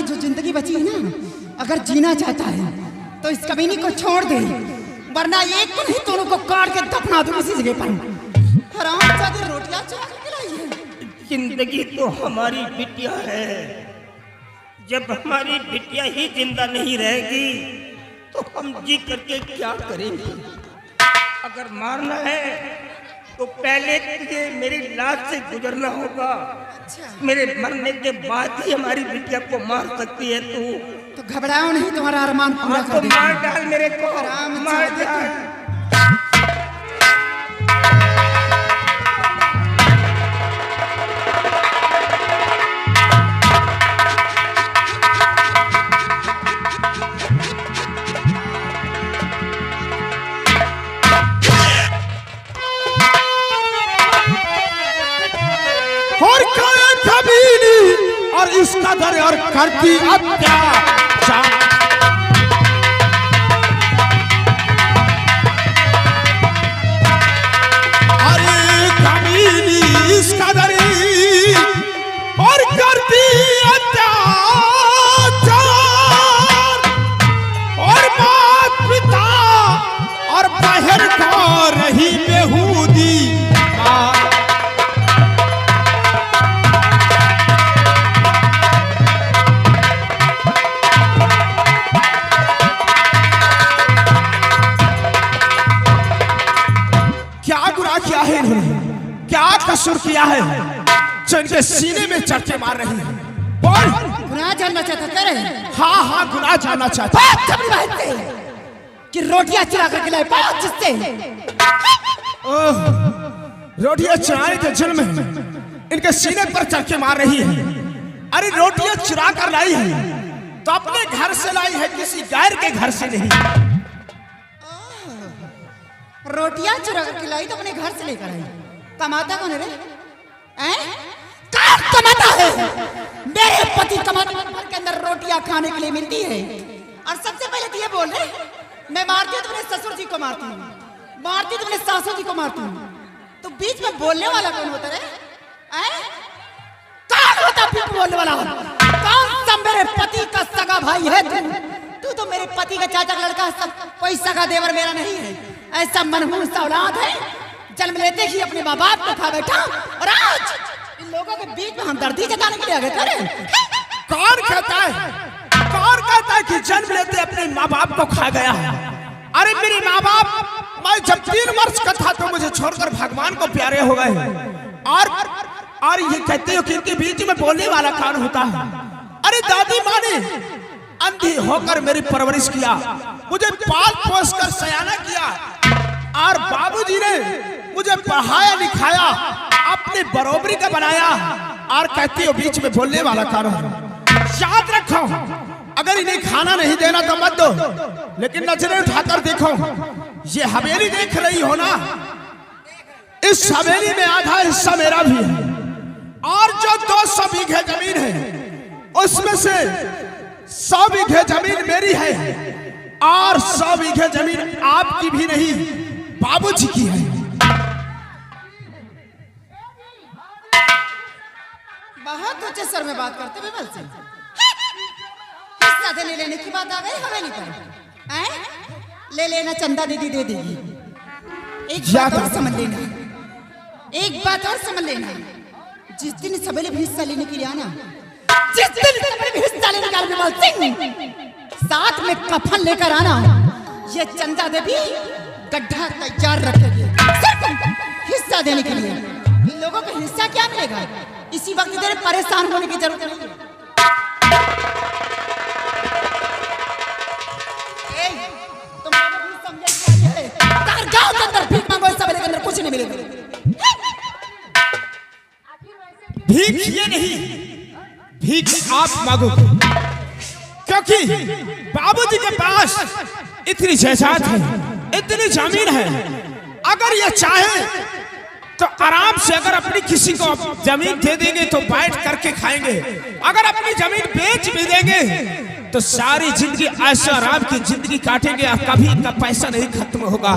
जो जिंदगी बची है ना, अगर जीना चाहता है तो इस कमीनी को छोड़ दे, वरना एक को नहीं दोनों को काट के दफना दूं इसी जगह पर। हरामजादी रोटियां चुरा के खिलाई है। जिंदगी तो हमारी बिटिया है, जब हमारी बिटिया ही जिंदा नहीं रहेगी तो हम जी करके क्या करेंगे? अगर मारना है तो पहले तुझे मेरी लाश से गुजरना होगा। मेरे मरने के बाद ही हमारी बिटिया को मार सकती है तू। तो घबराओ नहीं, तुम्हारा अरमान पूरा कर देंगे। मार डाल मेरे को, मार डाल। और इसका दर और करती अत्याचार। अरे कमीनी इसका दर और करती अत्याचार, और माता पिता और बहन को रही बेहूदी। क्या कसूर किया है जिनके सीने में चर्चे मार रही है? बोल। गुनाह जानना चाहता तेरे? हाँ हाँ गुनाह जानना चाहता कि रोटियां चुरा कर खिलाए जिससे रोटियां चुराने के जुर्म में इनके सीने पर चर्चे मार रही है। अरे रोटियां चुरा कर लाई है तो अपने घर से लाई है, किसी गैर के घर से नहीं। रोटियां चुरा कर खिलाई तो अपने घर से लेकर आई। कमाता कौन है रे? कमाता है मेरे पति कमाते के अंदर रोटियां खाने के लिए मिलती है। और सबसे पहले तो ये बोल रहे, मैं मारती हूँ तो अपने ससुर जी को मारती हूँ, मारती हूँ तो अपने सासू जी को मारती हूँ। तो बीच में बोलने वाला कौन होता रे? कौन होता बीच बोलने वाला? कौन सा मेरे पति का सगा भाई है तू? तो मेरे पति का चाचा का लड़का, सब कोई सगा देवर मेरा नहीं है। ऐसा मनहूस औलाद है, जन्म लेते ही अपने माँ बाप को खा बैठा, और आज इन लोगों के बीच में हमदर्दी जताने के लिए आगे करे। कौन कहता है कि जन्म लेते अपने माँ बाप को खा गया? अरे मेरे माँ बाप, मैं जब 3 वर्ष का था तो मुझे छोड़कर भगवान को प्यारे हो गए। और ये कहते हो कि इनके बीच में बोलने वाला कौन होता है? अरे दादी माँ ने अंधी होकर मेरी परवरिश किया, मुझे पाल पोस कर सयाना किया, और बाबूजी ने मुझे पढ़ाया लिखाया, अपने बरोबरी का बनाया। और कहती हो बीच में बोलने वाला कौन है? याद रखो, अगर इन्हें खाना नहीं देना तो मत दो, लेकिन नजरें उठाकर देखो, ये हवेली देख रही हो ना, इस हवेली में आधा हिस्सा मेरा भी है, और जो 200 बीघे जमीन है उसमें से 100 बीघे जमीन मेरी है, और 100 बीघे जमीन आपकी भी नहीं, बाबूजी की है। बहुत ऊंचे स्वर में बात करते हुए बल से हिस्सा देने लेने की बात आ गई हवेली पर। ले लेना, चंदा दीदी दे देगी। एक बात और समझ लेना, एक बात और समझ लेना, जिस दिन सबेले भी हिस्सा लेने के लिए आना, जिस दिन सबेले भी हिस्सा लेने के लिए साथ में कफन लेकर आना, ये चंदा देवी गड्ढा तैयार रखेगी हिस्सा देने के लिए। इन लोगों को हिस्सा क्या मिलेगा, इसी वक्त तेरे परेशान होने की जरूरत नहीं है। तुम लोग भी समझ चाहिए, गांव के अंदर भीख मांगो, इस सबेले के अंदर कुछ नहीं मिलेगा। भीख ये नहीं, भीख आप मांगो, क्योंकि बाबूजी के पास इतनी जायदाद है, इतनी जमीन है। अगर ये चाहे तो आराम से, अगर अपनी किसी को जमीन दे देंगे तो बैठ करके खाएंगे, अगर अपनी जमीन बेच भी देंगे तो सारी जिंदगी ऐशो आराम की जिंदगी काटेंगे, और कभी इनका पैसा नहीं खत्म होगा।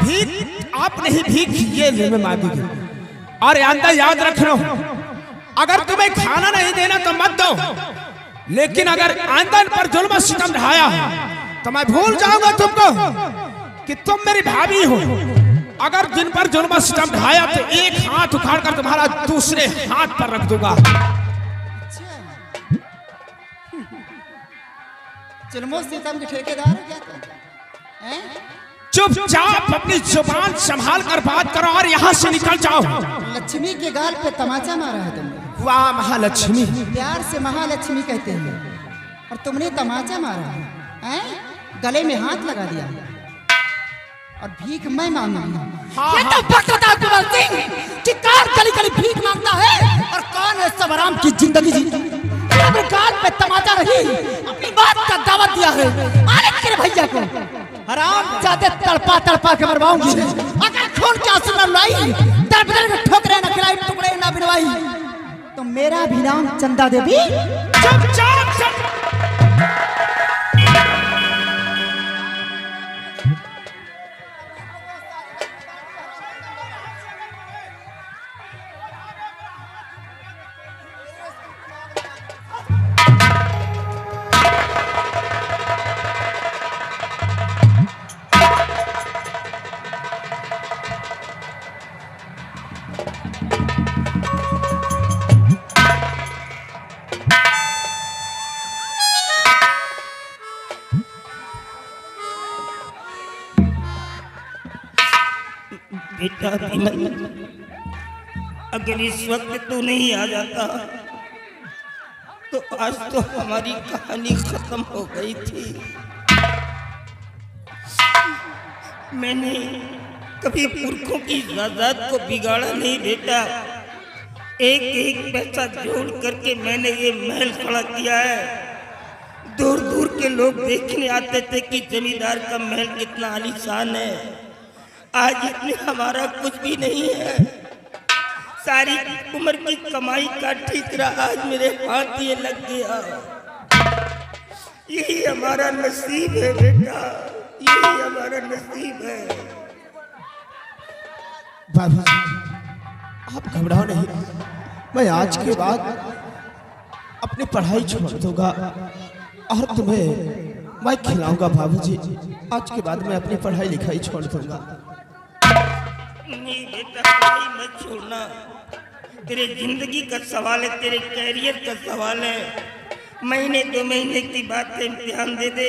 भीख आप नहीं, भीख ये लेने मांगेंगे। और अंदर याद रखना, अगर तुम्हें खाना नहीं देना तो मत दो, लेकिन अगर आंदन पर जुल्म सितम ढाया तो मैं भूल जाऊंगा तुमको कि तुम मेरी भाभी हो। अगर जिन पर जुल्म सितम ढाया तो एक हाथ उखाड़कर तुम्हारा दूसरे हाथ पर रख दूंगा। जुल्मों सितम के ठेकेदार हो क्या तुम? हैं? चुपचाप अपनी जुबान संभाल कर बात करो और यहाँ से निकल जाओ। लक्ष्मी के गाल पे तमाचा मारा है तुमने। वाह महालक्ष्मी। प्यार से महालक्ष्मी कहते हैं और तुमने तमाचा मारा है, हैं? गले में हाथ लगा दिया और भीख मैं मांगूंगा। हाँ, ये तो बकता कुंवर सिंह कि कार गली गली भीख मांगता है और कौन है सब आराम की जिंदगी जी। अपने गाल पे तमाचा रही अपनी बात का दावत दिया है। अरे तेरे भैया को हराम जाते तड़पा तड़पा के मरवाऊंगी। अगर खून के आंसू न लाई दरबदर में ठोकरे न खिलाई टुकड़े न बिनवाई तो मेरा भी नाम चंदा देवी। चुपचाप बेटा विमल, अगर इस वक्त तू नहीं आ जाता तो आज तो हमारी कहानी खत्म हो गई थी। मैंने कभी पुरखों की जायदाद को बिगाड़ा नहीं बेटा। एक एक पैसा जोड़ करके मैंने ये महल खड़ा किया है। दूर दूर के लोग देखने आते थे कि जमींदार का महल कितना आलीशान है। आज इसमें हमारा कुछ भी नहीं है। सारी उम्र की कमाई का ठीकरा आज मेरे हाथ ये लग गया। यही हमारा नसीब है बेटा, यही हमारा नसीब है। बाबू आप घबराओ नहीं, मैं आज के बाद अपनी पढ़ाई छोड़ दूंगा और तुम्हें मैं खिलाऊंगा। बाबूजी आज के बाद मैं अपनी पढ़ाई लिखाई छोड़ दूंगा। नहीं बेटा, पढ़ाई मत छोड़ना। तेरे जिंदगी का सवाल है, तेरे कैरियर का सवाल है। महीने 2 महीने की बात है, इम्तिहान दे दे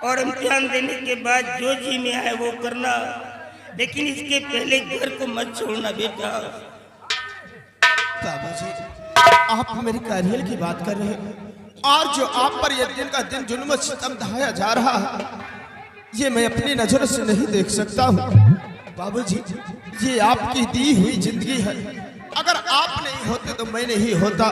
और इम्तिहान देने के बाद जो जी में आए वो करना, लेकिन इसके पहले घर को मत छोड़ना बेटा। बाबूजी आप मेरे कैरियर की बात कर रहे हैं और जो आप पर ये दिन का दिन जुल्म सितम ढाया जा रहा है ये मैं अपनी नजर से नहीं देख सकता हूँ। बाबूजी ये आपकी दी हुई जिंदगी है, अगर आप नहीं होते तो मैं नहीं होता।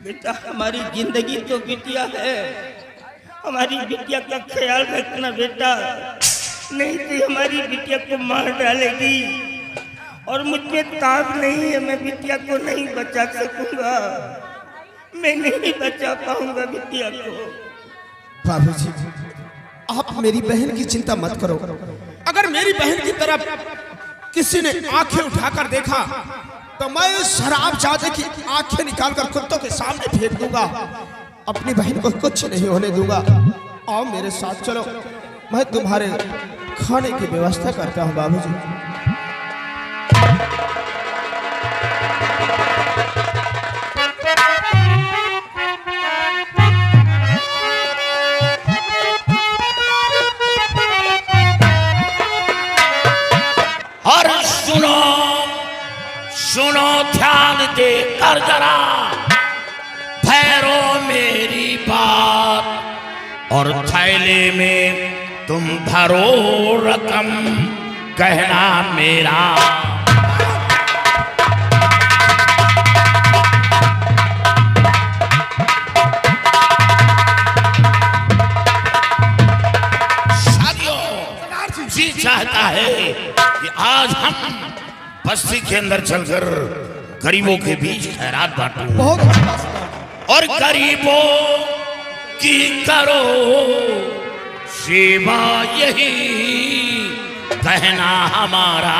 बेटा हमारी जिंदगी तो बिटिया है, हमारी बिटिया का ख्याल रखना बेटा, नहीं तो हमारी बिटिया को मार डालेगी और मुझे ताब नहीं है, मैं बिटिया को नहीं बचा सकूंगा, मैं नहीं बचा पाऊंगा बिटिया को। बाबूजी आप मेरी बहन की चिंता मत करो। अगर मेरी बहन की तरफ किसी ने आंखें उठाकर देखा तो मैं उस शराब जादे की आंखें निकालकर कुत्तों के सामने फेंक दूंगा। अपनी बहन को कुछ नहीं होने दूंगा। आओ मेरे साथ चलो, मैं तुम्हारे खाने की व्यवस्था करता हूँ। बाबूजी सुनो ध्यान दे कर जरा भैरो मेरी बात, और थैले में तुम भरो रकम, कहना मेरा। साथियों जी चाहता है कि आज हम बस्ती के अंदर चलकर गरीबों के बीच खैरात बांटो और गरीबों की करो सेवा, यही कहना हमारा।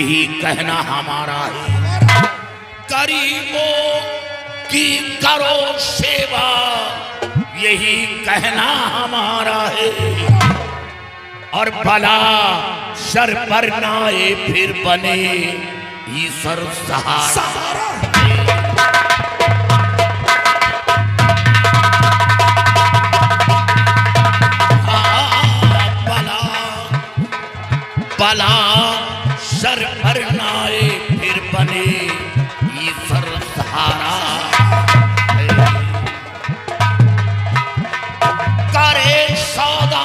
यही कहना हमारा है। गरीबों की करो सेवा, यही कहना हमारा है। और भला शर पर नाए फिर बने ईश्वर सहारा। भला शर पर नाए फिर बने ईश्वर सहारा। करे सौदा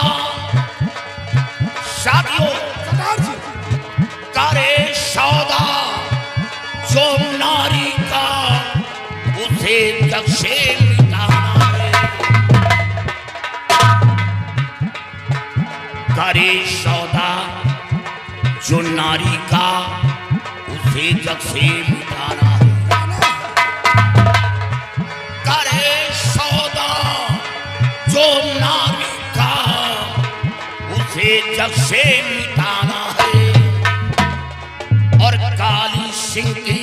शादियों, करे सौदा जो नारी का, उसे जग से मिटाना है। करे सौदा जो नारी का, उसे जग से मिटाना है। करे सौदा जो नारी का, उसे जग से मिटाना है। और काली सिंह के